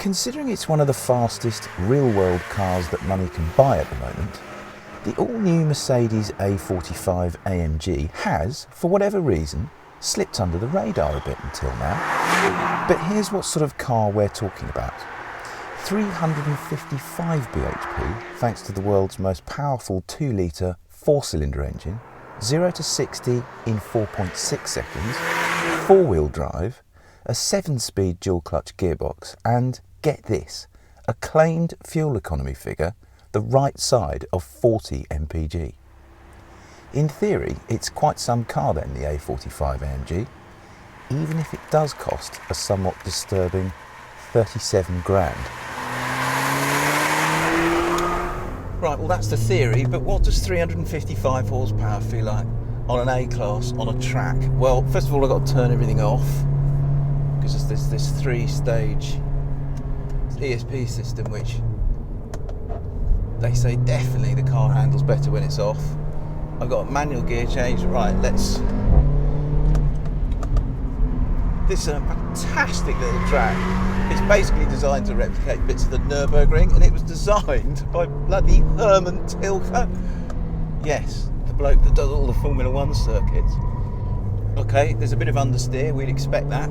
Considering it's one of the fastest real-world cars that money can buy at the moment, the all-new Mercedes A45 AMG has, for whatever reason, slipped under the radar a bit until now. But here's what sort of car we're talking about. 355 bhp, thanks to the world's most powerful 2-litre 4-cylinder engine, 0 to 60 in 4.6 seconds, 4-wheel drive, a 7-speed dual-clutch gearbox, and, get this, a claimed fuel economy figure the right side of 40 mpg. In theory, it's quite some car then, the A45 AMG, even if it does cost a somewhat disturbing 37 grand. Right, well that's the theory, but what does 355 horsepower feel like on an A-Class on a track? Well, first of all I've got to turn everything off, because there's this 3-stage ESP system which they say definitely the car handles better when it's off. I've got a manual gear change. Right, let's... This is a fantastic little track. It's basically designed to replicate bits of the Nürburgring, and it was designed by bloody Hermann Tilke. Yes, the bloke that does all the Formula 1 circuits. Okay, there's a bit of understeer, we'd expect that.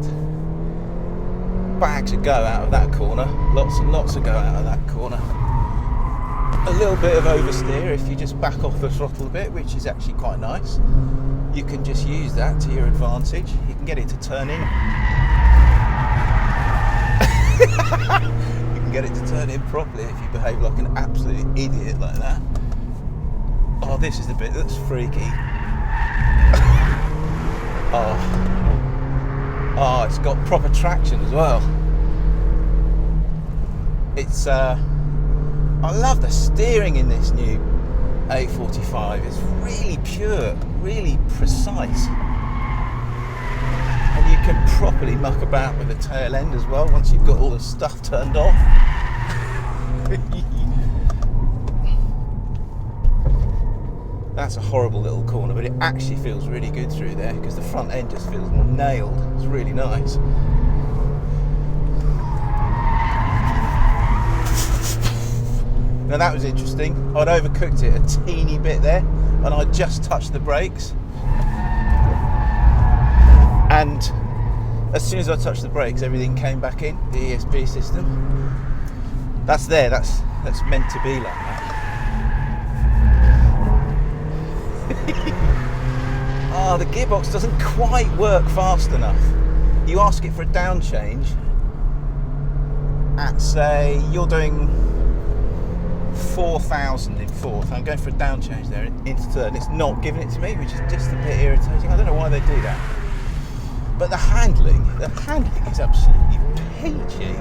Bags of go out of that corner, lots and lots of go out of that corner. A little bit of oversteer if you just back off the throttle a bit, which is actually quite nice. You can just use that to your advantage. You can get it to turn in. You can get it to turn in properly if you behave like an absolute idiot like that. Oh, this is the bit that's freaky. Oh, it's got proper traction as well. It's I love the steering in this new A45. It's really pure, really precise. And you can properly muck about with the tail end as well once you've got all the stuff turned off. That's a horrible little corner, but it actually feels really good through there because the front end just feels nailed. It's really nice. Now that was interesting. I'd overcooked it a teeny bit there, and I just touched the brakes. And as soon as I touched the brakes, everything came back in, the ESP system. That's there, that's meant to be like that. Oh, the gearbox doesn't quite work fast enough. You ask it for a down change at, say, you're doing 4,000 in fourth. I'm going for a down change there into third, and it's not giving it to me, which is just a bit irritating. I don't know why they do that. But the handling is absolutely peachy.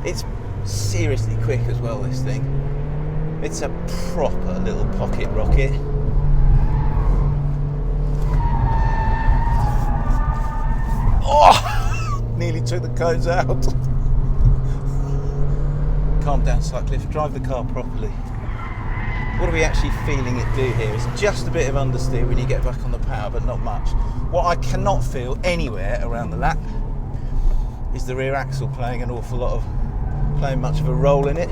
It's seriously quick as well, this thing. It's a proper little pocket rocket. Oh! Nearly took the cones out. Calm down, Sutcliffe. Drive the car properly. What are we actually feeling it do here? It's just a bit of understeer when you get back on the power, but not much. What I cannot feel anywhere around the lap is the rear axle playing much of a role in it.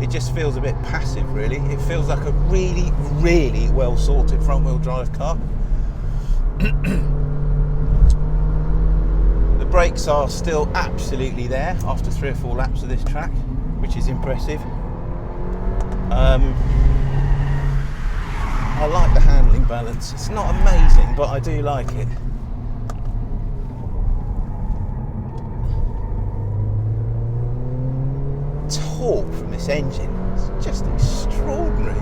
It just feels a bit passive, really. It feels like a really, really well sorted front wheel drive car. The brakes are still absolutely there after 3 or 4 laps of this track, which is impressive. I like the handling balance. It's not amazing, but I do like it. Torque from this engine is just extraordinary.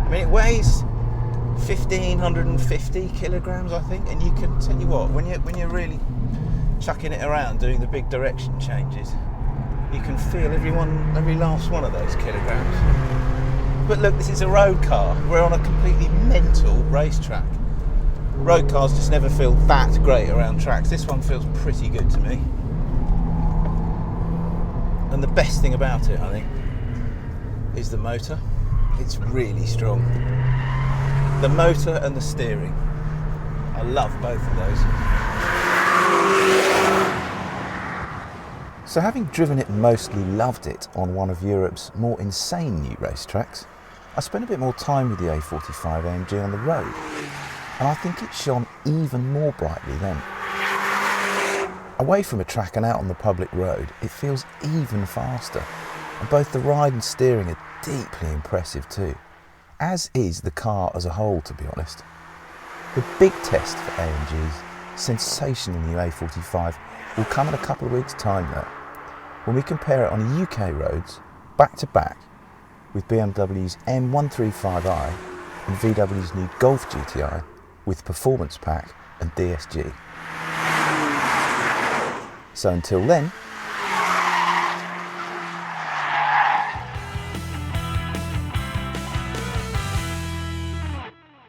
I mean, it weighs 1,550 kilograms, I think, and you can tell you what, when you're really chucking it around doing the big direction changes, you can feel every last one of those kilograms. But look, this is a road car. We're on a completely mental racetrack. Road cars just never feel that great around tracks. This one feels pretty good to me. And the best thing about it, I think, is the motor. It's really strong. The motor and the steering. I love both of those. So having driven it, mostly loved it on one of Europe's more insane new racetracks, I spent a bit more time with the A45 AMG on the road, and I think it shone even more brightly then. Away from a track and out on the public road, it feels even faster, and both the ride and steering are deeply impressive too, as is the car as a whole, to be honest. The big test for AMG's sensational new A45 will come in a couple of weeks' time though, when we compare it on UK roads back to back with BMW's M135i and VW's new Golf GTI with Performance Pack and DSG. So until then,